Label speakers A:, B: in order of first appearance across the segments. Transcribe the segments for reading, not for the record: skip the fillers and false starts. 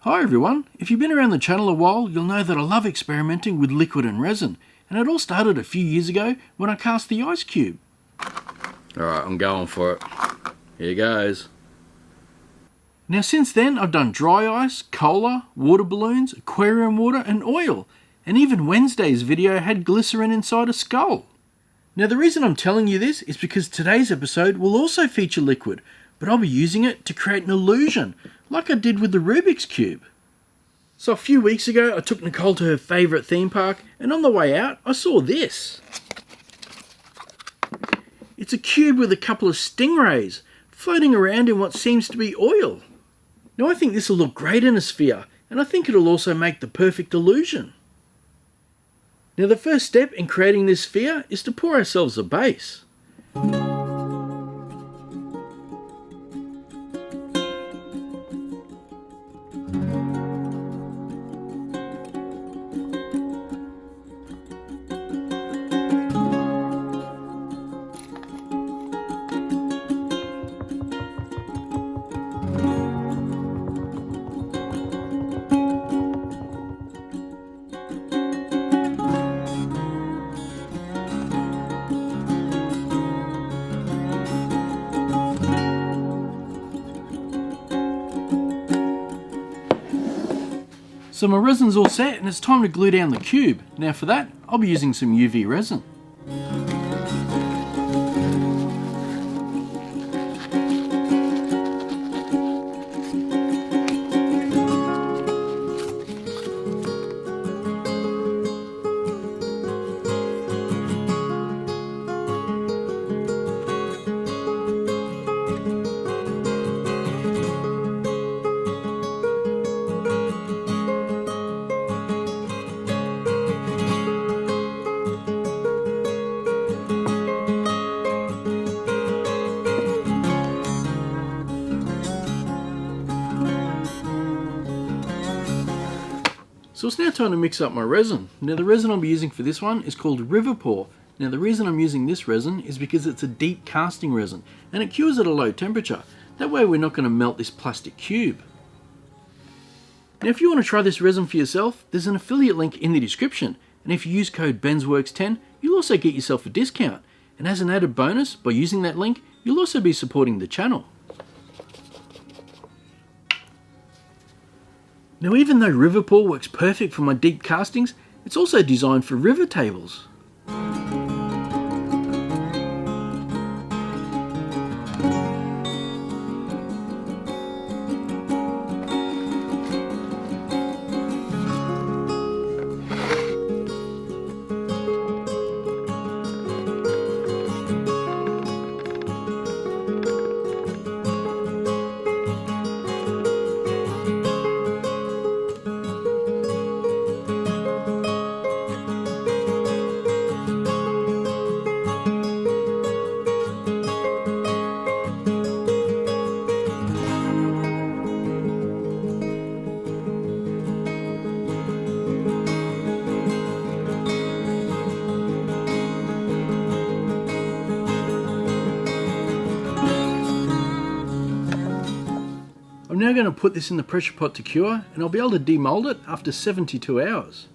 A: Hi everyone, if you've been around the channel a while, you'll know that I love experimenting with liquid and resin, and it all started a few years ago when I cast the ice cube.
B: Alright, I'm going for it. Here goes.
A: Now since then I've done dry ice, cola, water balloons, aquarium water and oil, and even Wednesday's video had glycerin inside a skull. Now the reason I'm telling you this is because today's episode will also feature liquid, but I'll be using it to create an illusion, like I did with the Rubik's Cube. So a few weeks ago I took Nicole to her favourite theme park, and on the way out I saw this. It's a cube with a couple of stingrays floating around in what seems to be oil. Now I think this will look great in a sphere, and I think it'll also make the perfect illusion. Now the first step in creating this sphere is to pour ourselves a base. So my resin's all set and it's time to glue down the cube. Now for that, I'll be using some UV resin. So it's now time to mix up my resin. Now the resin I'll be using for this one is called River Pour. Now the reason I'm using this resin is because it's a deep casting resin and it cures at a low temperature. That way we're not going to melt this plastic cube. Now if you want to try this resin for yourself, there's an affiliate link in the description, and if you use code BENSWORX10 you'll also get yourself a discount. And as an added bonus, by using that link you'll also be supporting the channel. Now even though River Pour works perfect for my deep castings, it's also designed for river tables. I'm now going to put this in the pressure pot to cure, and I'll be able to demold it after 72 hours.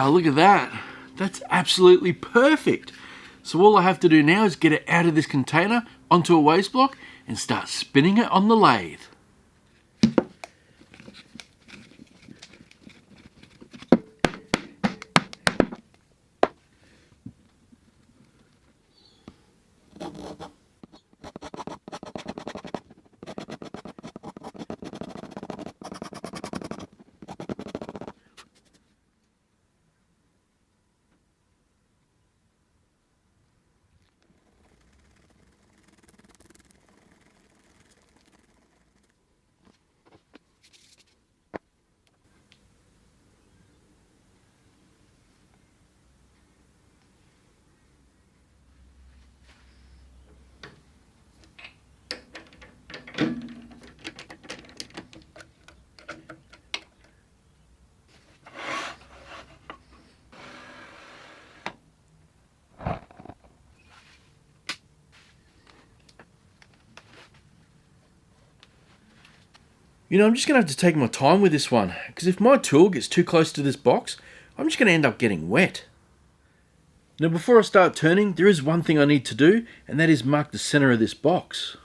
A: Wow, look at that. That's absolutely perfect. So all I have to do now is get it out of this container onto a waste block and start spinning it on the lathe. You know, I'm just going to have to take my time with this one, because if my tool gets too close to this box, I'm just going to end up getting wet. Now before I start turning, there is one thing I need to do, and that is mark the center of this box.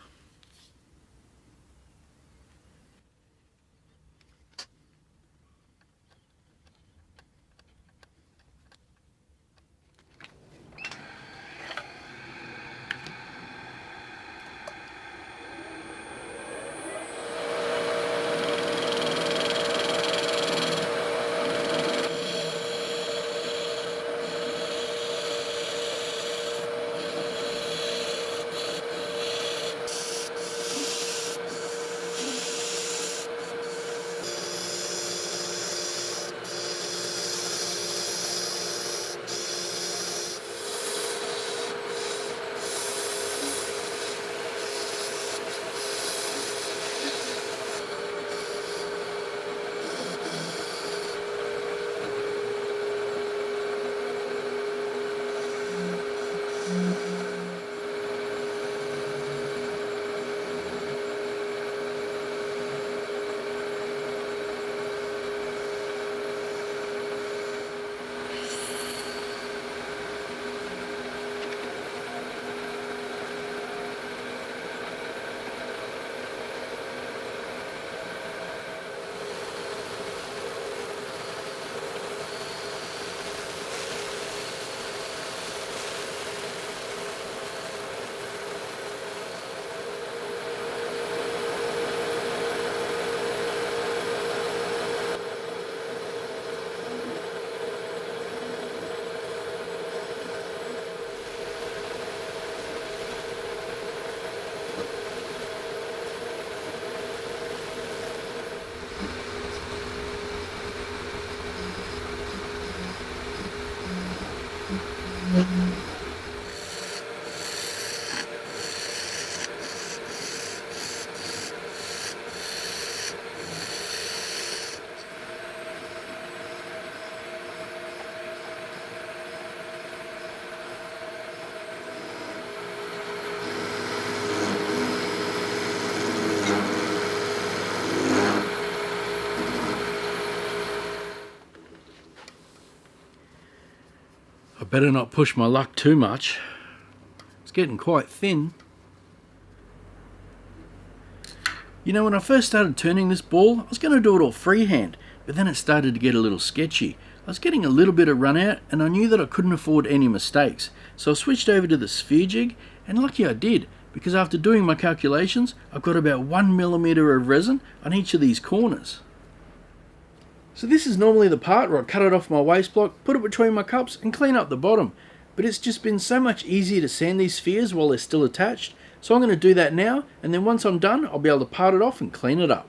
A: I better not push my luck too much. It's getting quite thin. You know, when I first started turning this ball, I was going to do it all freehand, but then it started to get a little sketchy. I was getting a little bit of run out, and I knew that I couldn't afford any mistakes. So I switched over to the sphere jig, and lucky I did, because after doing my calculations, I've got about 1mm of resin on each of these corners. So this is normally the part where I cut it off my waste block, put it between my cups and clean up the bottom. But it's just been so much easier to sand these spheres while they're still attached. So I'm going to do that now, and then once I'm done, I'll be able to part it off and clean it up.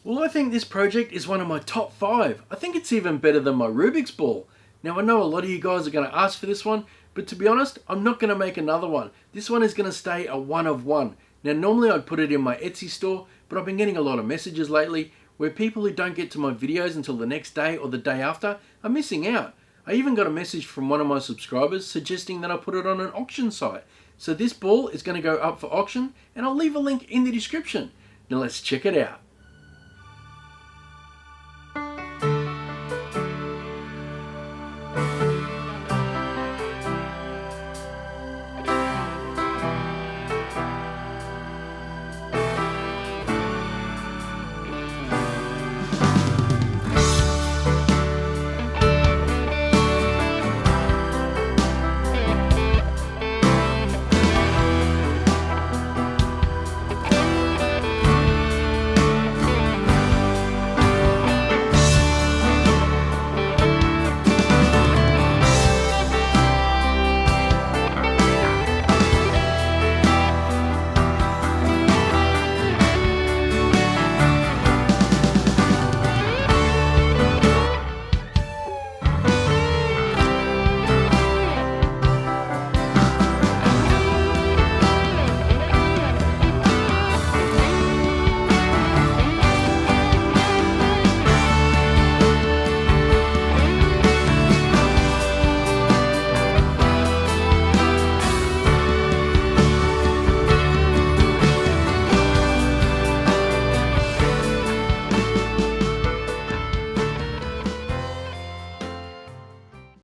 A: Well, I think this project is one of my top 5. I think it's even better than my Rubik's Ball. Now I know a lot of you guys are going to ask for this one, but to be honest, I'm not going to make another one. This one is going to stay a one of one. Now normally I'd put it in my Etsy store, but I've been getting a lot of messages lately where people who don't get to my videos until the next day or the day after are missing out. I even got a message from one of my subscribers suggesting that I put it on an auction site. So this ball is going to go up for auction, and I'll leave a link in the description. Now let's check it out.